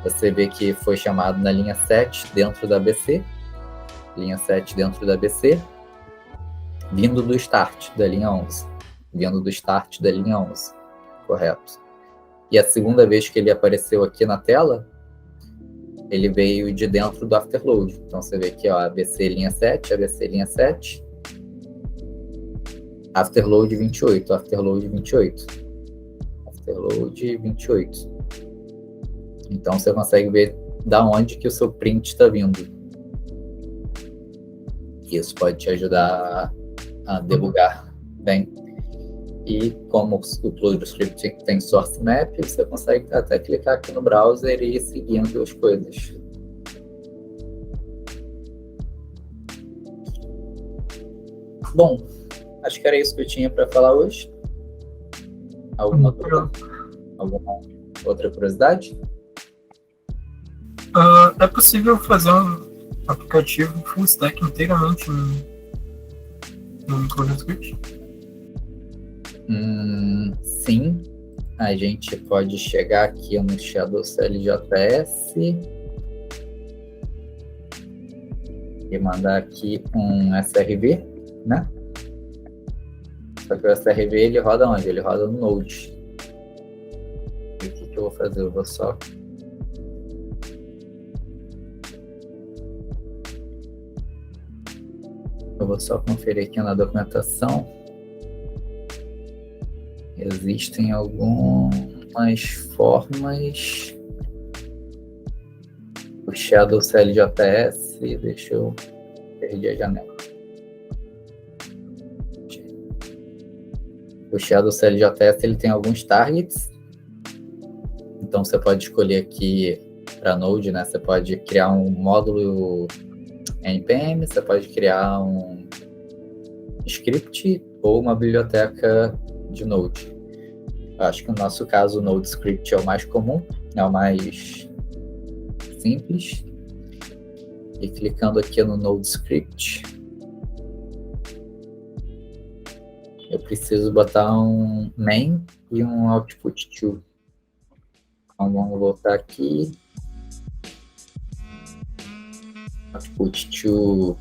você vê que foi chamado na linha 7 dentro da ABC, linha 7 dentro da ABC, vindo do start da linha 11. Vindo do start da linha 11, correto. E a segunda vez que ele apareceu aqui na tela, ele veio de dentro do afterload. Então você vê aqui, ó, ABC linha 7, ABC linha 7, afterload 28, afterload 28, afterload 28. Então você consegue ver da onde que o seu print está vindo. Isso pode te ajudar a debugar bem. E como o ClojureScript tem source map, você consegue até clicar aqui no browser e ir seguindo as coisas. Bom, acho que era isso que eu tinha para falar hoje. Alguma outra curiosidade? É possível fazer um aplicativo full stack inteiramente no ClojureScript? Sim, a gente pode chegar aqui no Shadow CLJS e mandar aqui um SRV, né? Só que o SRV ele roda onde? Ele roda no Node. E o que eu vou fazer? Eu vou só conferir aqui na documentação. Existem algumas formas. O Shadow CLJS, deixa eu perder a janela. O Shadow CLJS ele tem alguns targets. Então você pode escolher aqui para Node, né? Você pode criar um módulo npm, você pode criar um script ou uma biblioteca de Node. Eu acho que no nosso caso o Node Script é o mais comum, é o mais simples. E clicando aqui no Node Script, eu preciso botar um main e um output to. Então vamos voltar aqui. Output to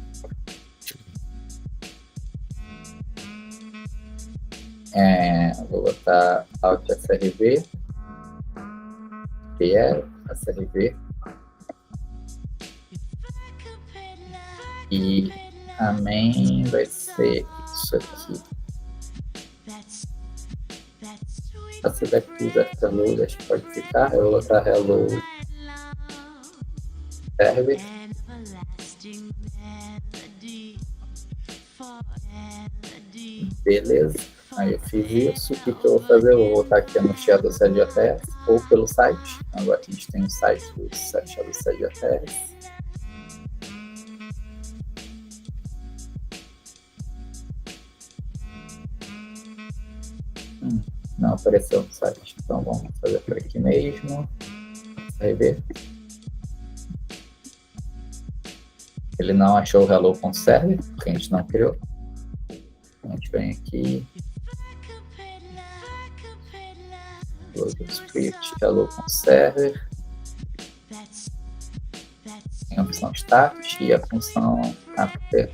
vou botar alt srv, srv, e a main vai ser isso aqui. Essa daqui do afterload, acho que pode ficar. Eu vou botar hello server. Beleza. Aí eu fiz isso. O que eu vou fazer? Eu vou voltar aqui no Shadow CLJS ou pelo site. Agora a gente tem o site do Shadow CLJS. Não apareceu no site. Então vamos fazer por aqui mesmo. Rever. Ele não achou o hello.server, porque a gente não criou. A gente vem aqui. Script hello.server. Tem a função start e a função after.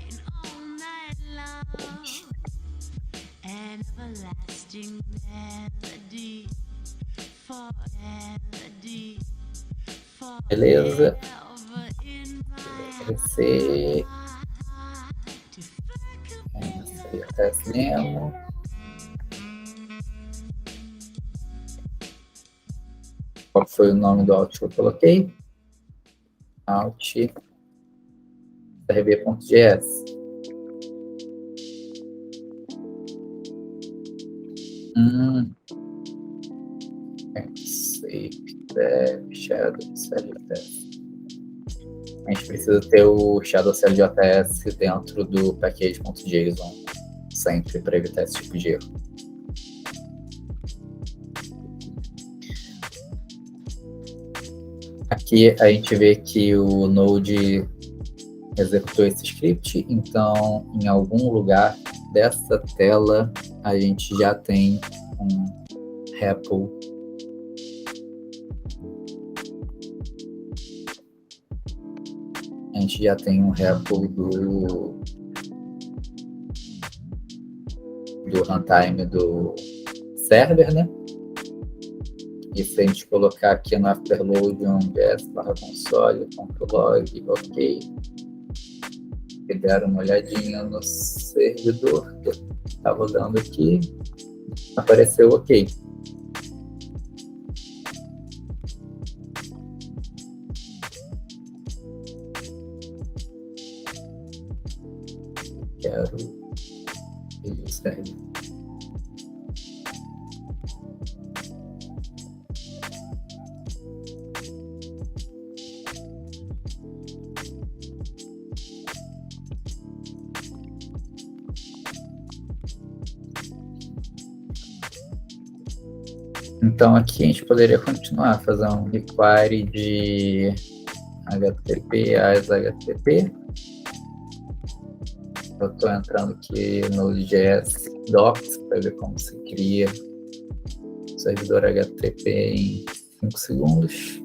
Beleza. Esse teste demo. Qual foi o nome do out que eu coloquei? Out rb.js. Shadow CLJS. A gente precisa ter o Shadow CLJS dentro do package.json sempre para evitar esse tipo de erro. Aqui a gente vê que o Node executou esse script, então em algum lugar dessa tela a gente já tem um REPL do runtime do server, né? E se a gente colocar aqui no afterload gs/console.log, ok, e der uma olhadinha no servidor que está rodando aqui, apareceu ok. Quero o servidor. Então aqui a gente poderia continuar, fazer um require de HTTP as HTTP. Eu estou entrando aqui no Node.js docs para ver como se cria o servidor HTTP em 5 segundos.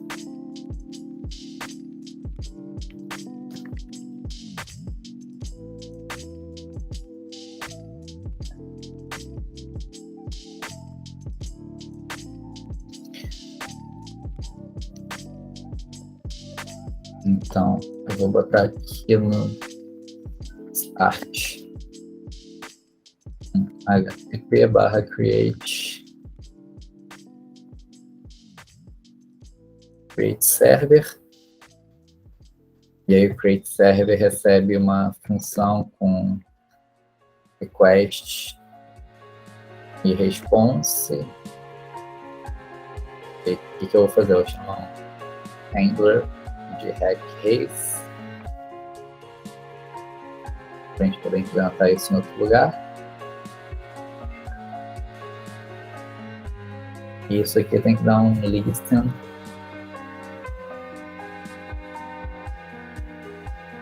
Então, eu vou botar aqui no start http:/create server. E aí o create server recebe uma função com request e response. E o que eu vou fazer? Eu vou chamar um handler de hack case para a gente poder implementar isso em outro lugar. E isso aqui tem que dar um listen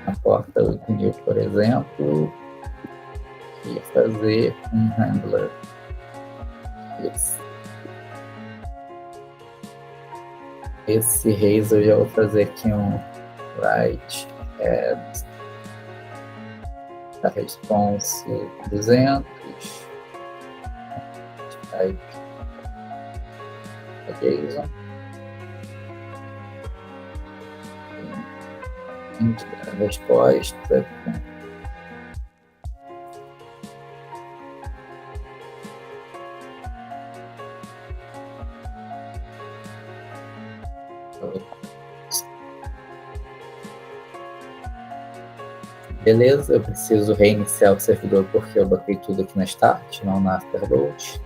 na porta 8000, por exemplo, e fazer um handler. Esse raise eu já vou fazer aqui um write add da response 200 type JSON a resposta beleza, eu preciso reiniciar o servidor porque eu botei tudo aqui na start, não na afterload.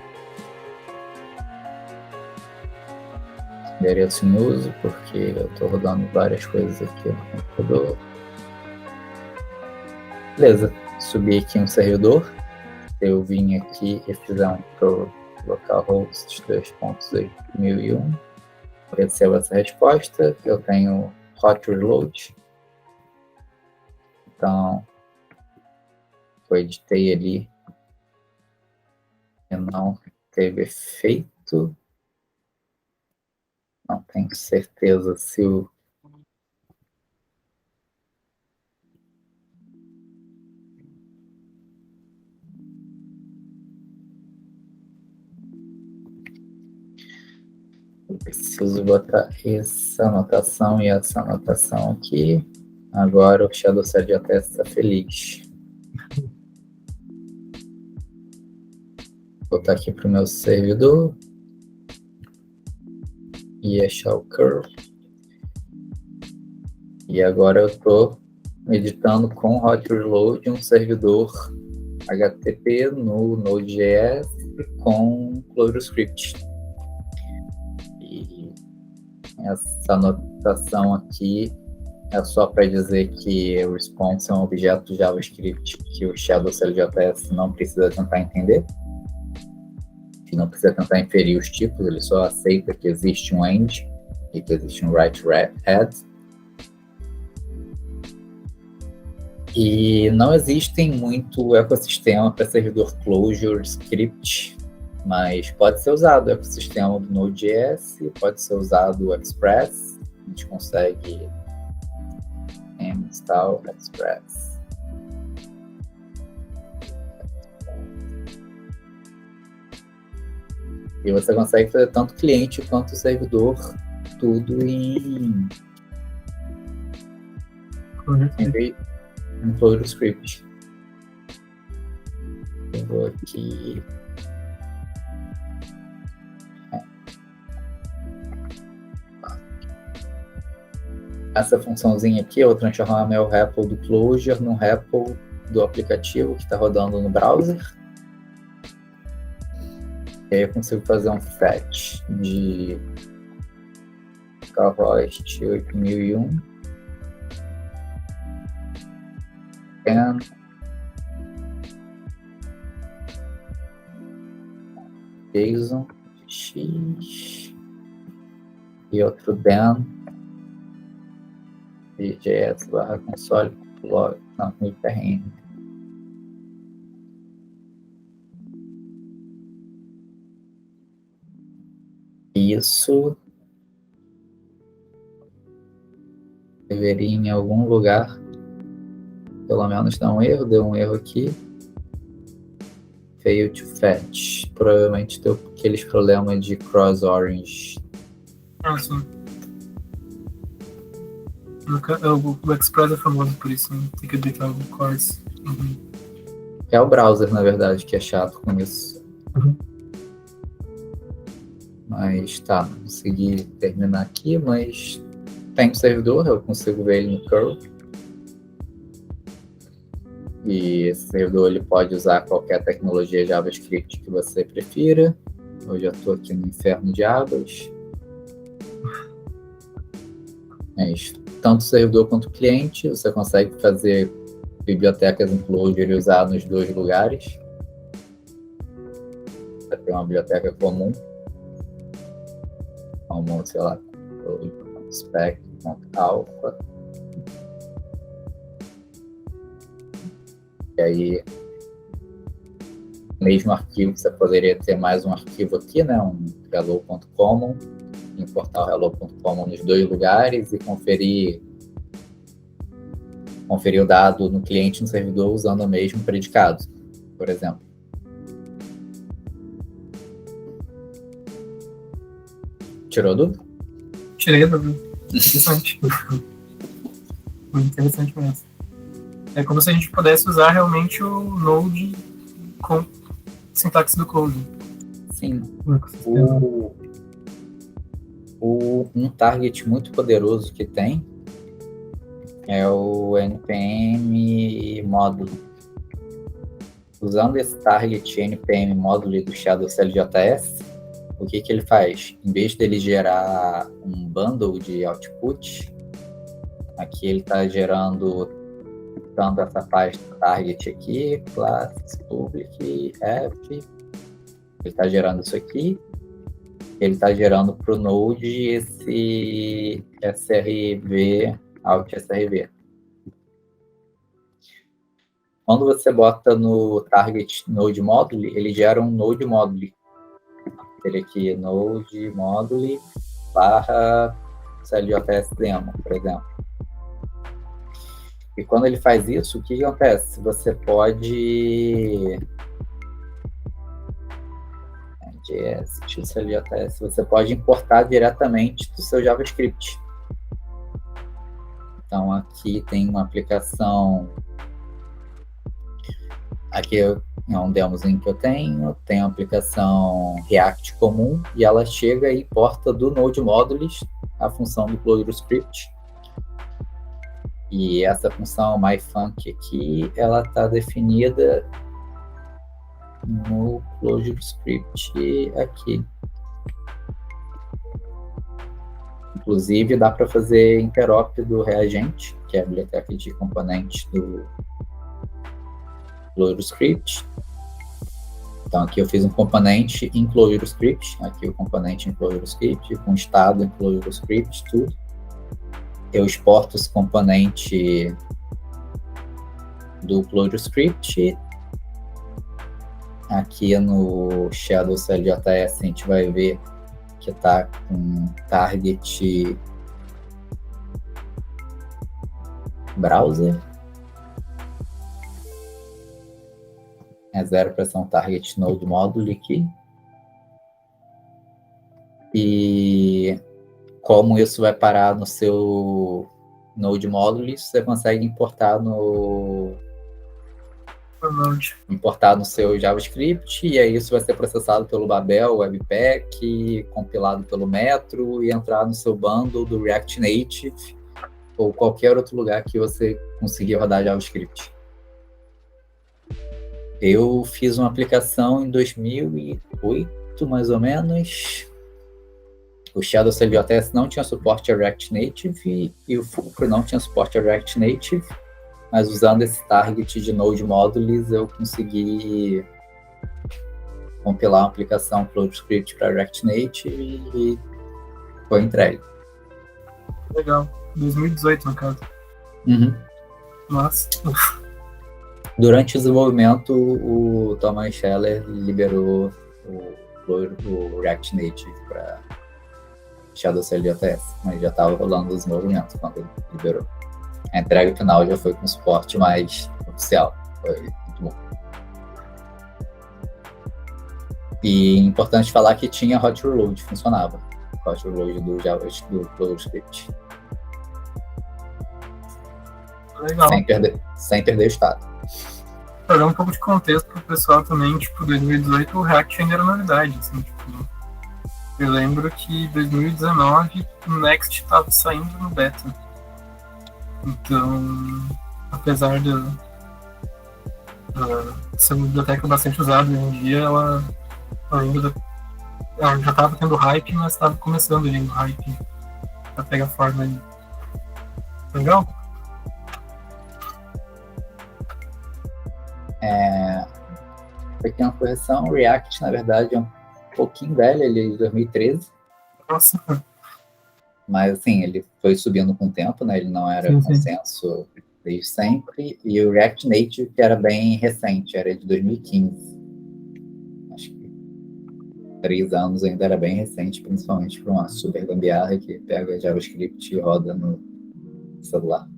Endereço em uso, porque eu estou rodando várias coisas aqui no computador. Beleza, subi aqui um servidor. Eu vim aqui e fizer um localhost 2.8.1001. Recebo essa resposta. Eu tenho hot reload. Então, eu editei ali e não teve efeito. Não tenho certeza se o eu preciso botar essa anotação e essa anotação aqui. Agora o Shadow CLJS está feliz. Vou botar aqui para o meu servidor e achar o curve. E agora eu estou editando com hot reload um servidor HTTP no Node.js com ClojureScript. E essa anotação aqui é só para dizer que o response é um objeto JavaScript que o Shadow CLJS não precisa tentar entender, que não precisa tentar inferir os tipos, ele só aceita que existe um end e que existe um write-add. E não existem muito ecossistema para servidor ClojureScript, mas pode ser usado o ecossistema do Node.js, pode ser usado o Express, a gente consegue install Express. E você consegue fazer tanto cliente quanto servidor, tudo em ClojureScript. Eu vou aqui. Essa funçãozinha aqui eu vou transformar meu REPL do Clojure num REPL do aplicativo que está rodando no browser. E aí eu consigo fazer um fetch de localhost 8001 and JSON X e outro then JS console log, não, hiperrn. Isso deveria em algum lugar pelo menos dar um erro, deu um erro aqui. Fail to fetch. Provavelmente deu aqueles problemas de cross orange. Ah, sim. O Express é famoso por isso, né? Tem que editar o course. É o browser, na verdade, que é chato com isso. Mas tá, consegui terminar aqui, mas tem um servidor, eu consigo ver ele no curl. E esse servidor ele pode usar qualquer tecnologia JavaScript que você prefira. Eu já estou aqui no inferno de águas. Mas tanto servidor quanto cliente, você consegue fazer bibliotecas em Clojure e usar nos dois lugares. Você tem uma biblioteca comum, como, sei lá, spec.alpha. E aí, mesmo arquivo, você poderia ter mais um arquivo aqui, né, um hello.common, importar o hello.common nos dois lugares e conferir o dado no cliente e no servidor usando o mesmo predicado, por exemplo. Tirou dúvida? Tirei a dúvida. Interessante. Muito interessante mesmo. É como se a gente pudesse usar realmente o Node com sintaxe do Clojure. Sim. Um target muito poderoso que tem é o npm módulo. Usando esse target npm módulo do Shadow CLJS, o que ele faz? Em vez dele gerar um bundle de output, aqui ele está gerando tanto essa página target aqui, class public, ref, Ele está gerando isso aqui, ele está gerando para o Node esse srv, out srv. Quando você bota no target node module, ele gera um node module. Ele aqui, node module barra CLJS demo, por exemplo. E quando ele faz isso, o que acontece? Você pode... CLJS, você pode importar diretamente do seu JavaScript. Então, aqui tem uma aplicação... Aqui é um demozinho que eu tenho uma aplicação React comum, e ela chega e importa do Node Modules a função do ClojureScript. E essa função myFunc aqui, ela está definida no ClojureScript aqui. Inclusive, dá para fazer interop do reagente, que é a biblioteca de componentes do ClojureScript. Então, aqui eu fiz um componente em ClojureScript, aqui o componente em ClojureScript, com estado em ClojureScript, tudo. Eu exporto esse componente do ClojureScript. Aqui no Shadow CLJS a gente vai ver que está com target browser. É 0 para ser um target node module aqui. E como isso vai parar no seu node module, você consegue importar no seu JavaScript, e aí isso vai ser processado pelo Babel, Webpack, compilado pelo Metro, e entrar no seu bundle do React Native ou qualquer outro lugar que você conseguir rodar JavaScript. Eu fiz uma aplicação em 2008, mais ou menos. O Shadow CLJS não tinha suporte a React Native e o Fulcro não tinha suporte a React Native, mas usando esse target de Node Modules eu consegui compilar uma aplicação ClojureScript para React Native e foi entregue. Legal. 2018, no caso. Uhum. Nossa. Durante o desenvolvimento, o Thomas Scheller liberou o React Native para Shadow CLJS, mas já estava rolando o desenvolvimento quando ele liberou. A entrega final já foi com suporte mais oficial. Foi muito bom. E importante falar que tinha hot reload, funcionava. Hot reload do ClojureScript. Legal. Sem perder o estado. Para dar um pouco de contexto pro pessoal também, tipo, 2018 o React ainda era novidade, assim, tipo, eu lembro que em 2019 o Next estava saindo no beta. Então, apesar de ser uma biblioteca bastante usada hoje em dia, ela já estava tendo hype, mas estava começando ali o hype para pegar forma aí. Legal? Pequena correção, o React, na verdade, é um pouquinho velho, ele é de 2013. Nossa. Mas, assim, ele foi subindo com o tempo, né? Ele não era consenso desde sempre. E o React Native, que era bem recente, era de 2015. Acho que 3 anos ainda era bem recente, principalmente para uma super gambiarra que pega JavaScript e roda no celular.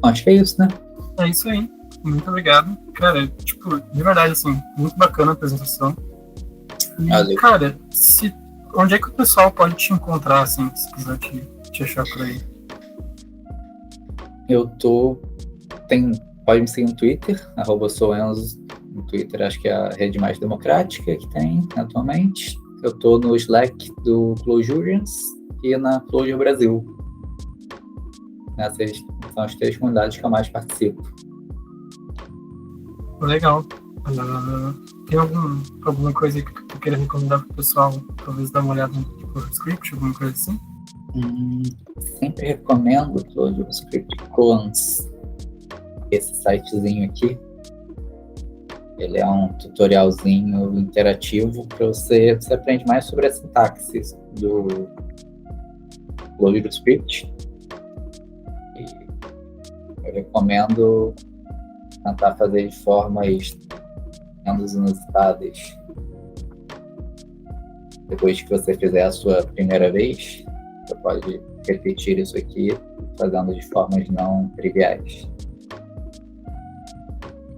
Acho que é isso, né? É isso aí. Muito obrigado. Cara, tipo, de verdade, assim, muito bacana a apresentação. E, valeu. Cara, onde é que o pessoal pode te encontrar, assim, se quiser te achar por aí? Pode me seguir no Twitter, @souenzo. No Twitter acho que é a rede mais democrática que tem atualmente. Eu tô no Slack do Clojurians e na Clojure Brasil. Essas são as 3 comunidades que eu mais participo. Legal. Tem alguma coisa que tu queira recomendar pro pessoal, talvez dar uma olhada no ClojureScript, alguma coisa assim? Sempre recomendo o Clojure Script Clones. Esse sitezinho aqui, ele é um tutorialzinho interativo para você aprende mais sobre a sintaxe do Clojure Script. E eu recomendo tentar fazer de formas menos inusitadas. Depois que você fizer a sua primeira vez, você pode repetir isso aqui, fazendo de formas não triviais.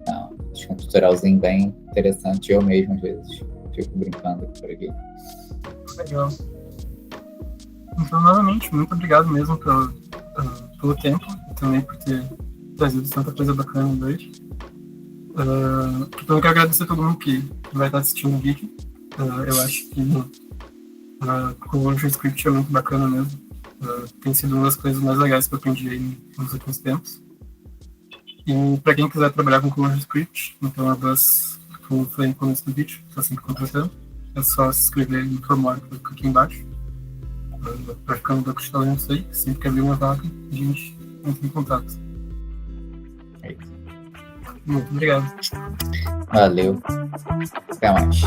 Então, acho que é um tutorialzinho bem interessante. Eu mesmo, às vezes, fico brincando por aqui. Legal. Então, novamente, muito obrigado mesmo pelo tempo e também por ter trazido tanta coisa bacana hoje. Então, eu quero agradecer a todo mundo que vai estar assistindo o vídeo. Eu acho que o Clojure Script é muito bacana mesmo. Tem sido uma das coisas mais legais que eu aprendi aí nos últimos tempos. E para quem quiser trabalhar com Clojure Script, então como eu falei no começo do vídeo, está sempre contratando. É só se inscrever no formulário que fica aqui embaixo. Para ficar no banco de talentos aí, sempre que abrir uma vaga, a gente entra em contato. É isso. Muito obrigado. Valeu. Até mais.